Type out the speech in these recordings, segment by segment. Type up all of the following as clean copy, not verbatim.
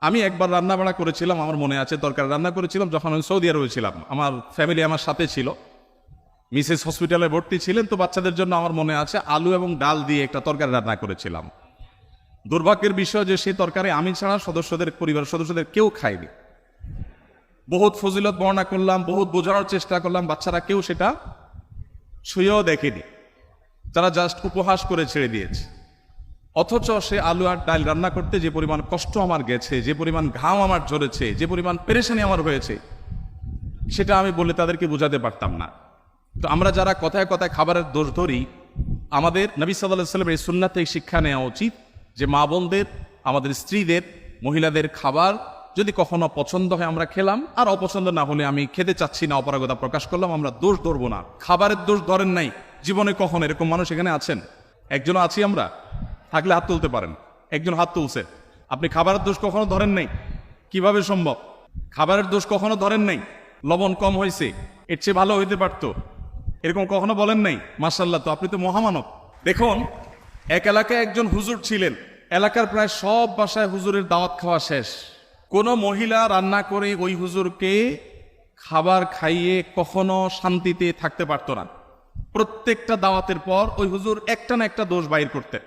আমি একবার রান্না বাড়া করেছিলাম, আমার মনে আছে, তরকারি রান্না করেছিলাম যখন আমি সৌদি আরবে ছিলাম। আমার ফ্যামিলি আমার সাথে ছিল, মিসেস হসপিটালে ভর্তি ছিলেন, তো বাচ্চাদের জন্য আমার মনে আছে আলু এবং ডাল দিয়ে একটা তরকারি রান্না করেছিলাম। দুর্ভাগ্যের বিষয় যে সেই তরকারি আমি ছাড়া পরিবারের সদস্যদের কেউ খায়নি। বহুত ফজিলত বর্ণনা করলাম, বহুত বোঝানোর চেষ্টা করলাম, বাচ্চারা কেউ সেটা ছুঁয়েও দেখেনি, তারা জাস্ট উপহাস করে ছেড়ে দিয়েছে। অথচ সে আলু আর ডাল রান্না করতে যে পরিমাণ কষ্ট আমার গেছে, যে পরিমাণ ঘাম আমার ঝরেছে, যে পরিমাণ পেরেশানি আমার হয়েছে, সেটা আমি বলে তাদেরকে বোঝাতে পারতাম না। তো আমরা যারা কথায় কথায় খাবারের দোষ ধরি, আমাদের নবী সাল্লাল্লাহু আলাইহি ওয়াসাল্লামের এই সুন্নাত থেকে শিক্ষা নেওয়া উচিত যে মা বোনদের, আমাদের স্ত্রীদের, মহিলাদের খাবার যদি কখনো পছন্দ হয় আমরা খেলাম, আর অপছন্দ না হলে আমি খেতে চাচ্ছি না, অপারগতা প্রকাশ করলাম, আমরা দোষ ধরবো না। খাবারের দোষ ধরেন নাই জীবনে কখনো? এরকম মানুষ এখানে আছেন? একজনও আছি আমরা? থাকলে হাত তুলতে পারেন। একজন হাত তুলছে। আপনি খাবারের দোষ কখনো ধরেন নাই? কিভাবে সম্ভব? খাবারের দোষ কখনো ধরেন নাই? লবণ কম হয়েছে, এর চেয়ে ভালো হইতে পারতো, এরকম কখনো বলেন নাই? মাশাআল্লাহ, তো আপনি তো মহামানব। দেখুন, এক এলাকায় একজন হুজুর ছিলেন, এলাকার প্রায় সব বাসায় হুজুরের দাওয়াত খাওয়া শেষ, কোনো মহিলা রান্না করে ওই হুজুরকে খাবার খাইয়ে কখনো শান্তিতে থাকতে পারতো না। প্রত্যেকটা দাওয়াতের পর ওই হুজুর একটা না একটা দোষ বাইর করতেন।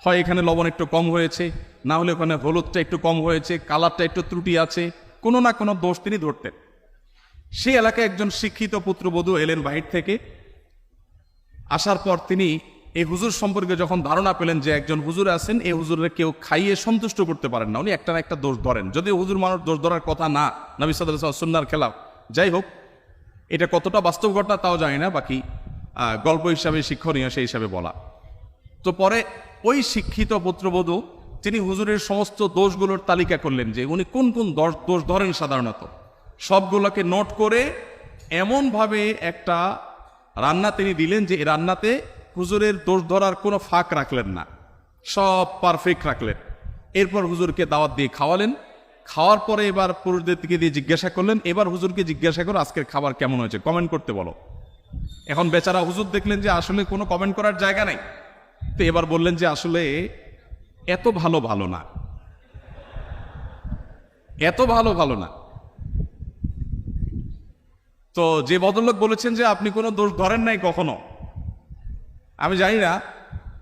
হয় এখানে লবণ একটু কম হয়েছে, না হলে ওখানে হলুদটা একটু কম হয়েছে, কালারটা একটু ত্রুটি আছে, কোনো না কোনো দোষ তিনি ধরতেন। সেই এলাকায় একজন শিক্ষিত পুত্রবধূ এলেন বাহির থেকে। আসার পর তিনি এই হুজুর সম্পর্কে যখন ধারণা পেলেন যে একজন হুজুর আছেন, এই হুজুরের কেউ খাইয়ে সন্তুষ্ট করতে পারেন না, উনি একটা না একটা দোষ ধরেন। যদিও হুজুর মানুষ দোষ ধরার কথা না, নবী সাল্লাল্লাহু আলাইহি ওয়াসাল্লাম সুন্নাহর খেলাফ। যাই হোক, এটা কতটা বাস্তব ঘটনা তাও জানি না, বাকি গল্প হিসাবে শিক্ষণীয় সেই হিসাবে বলা। তো পরে ওই শিক্ষিত পুত্রবধূ তিনি হুজুরের সমস্ত দোষগুলোর তালিকা করলেন যে উনি কোন কোন দোষ ধরেন সাধারণত। সবগুলোকে নোট করে এমনভাবে একটা রান্না তিনি দিলেন যে এই রান্নাতে হুজুরের দোষ ধরার কোনো ফাঁক রাখলেন না, সব পারফেক্ট রাখলেন। এরপর হুজুরকে দাওয়াত দিয়ে খাওয়ালেন। খাওয়ার পরে এবার পুরুষদের দিকে দিয়ে জিজ্ঞাসা করলেন, এবার হুজুরকে জিজ্ঞাসা করো আজকের খাবার কেমন হয়েছে, কমেন্ট করতে বলো। এখন বেচারা হুজুর দেখলেন যে আসলে কোনো কমেন্ট করার জায়গা নেই, তো এবার বললেন যে আসলে এত ভালো না, এত ভালো না। তো যে ভদ্রলোক বলেছেন যে আপনি কোনো দোষ ধরেন নাই কখনো, আমি জানি না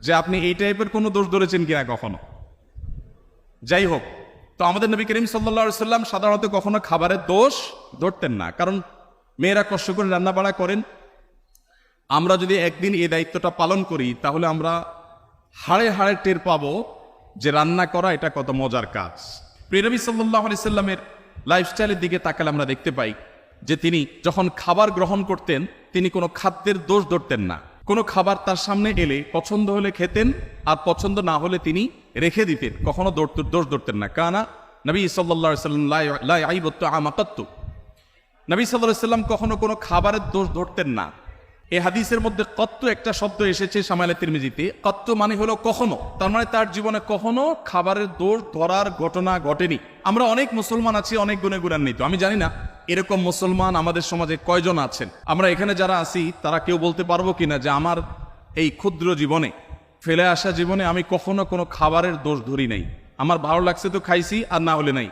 যে আপনি এই টাইপের কোনো দোষ ধরেছেন কিনা কখনো। যাই হোক, তো আমাদের নবী করিম সাল্লাল্লাহু আলাইহি ওয়াসাল্লাম সাধারণত কখনো খাবারের দোষ ধরতেন না, কারণ মেয়েরা কষ্ট করে রান্না বাড়া করেন। আমরা যদি একদিন এই দায়িত্বটা পালন করি তাহলে আমরা হাড়ে হাড়ে টের পাবো যে রান্না করা এটা কত মজার কাজ। প্রিয় নবী সাল্লাল্লাহু আলাইহি ওয়াসাল্লামের লাইফস্টাইলের দিকে তাকালে আমরা দেখতে পাই যে তিনি যখন খাবার গ্রহণ করতেন তিনি কোনো খাদ্যের দোষ ধরতেন না। কোনো খাবার তার সামনে এলে পছন্দ হলে খেতেন, আর পছন্দ না হলে তিনি রেখে দিতেন, কখনো দোষ ধরতেন না। কানা নবী সাল্লাল্লাহু আলাইহি ওয়াসাল্লাম লা ইয়াইবু তাআমা কাত্তু। নবী সাল্লাল্লাহু আলাইহি ওয়াসাল্লাম কখনো কোনো খাবারের দোষ ধরতেন না। এই হাদিসের মধ্যে কত্তু একটা শব্দ এসেছে শামাইলে তিরমিজিতে। কত্তু মানে হলো কখনো, তার মানে তার জীবনে কখনো খাবারের দোষ ধরার ঘটনা ঘটেনি। আমরা অনেক মুসলমান আছি, অনেক গুণে গুণান্বিত। আমি জানি না এরকম মুসলমান আমাদের সমাজে কয়জন আছেন। আমরা এখানে যারা আছি তারা কেউ বলতে পারবো কিনা যে আমার এই ক্ষুদ্র জীবনে, ফেলে আসা জীবনে আমি কখনো কোনো খাবারের দোষ ধরি নাই, আমার ভালো লাগছে তো খাইছি, আর না হলে নাই।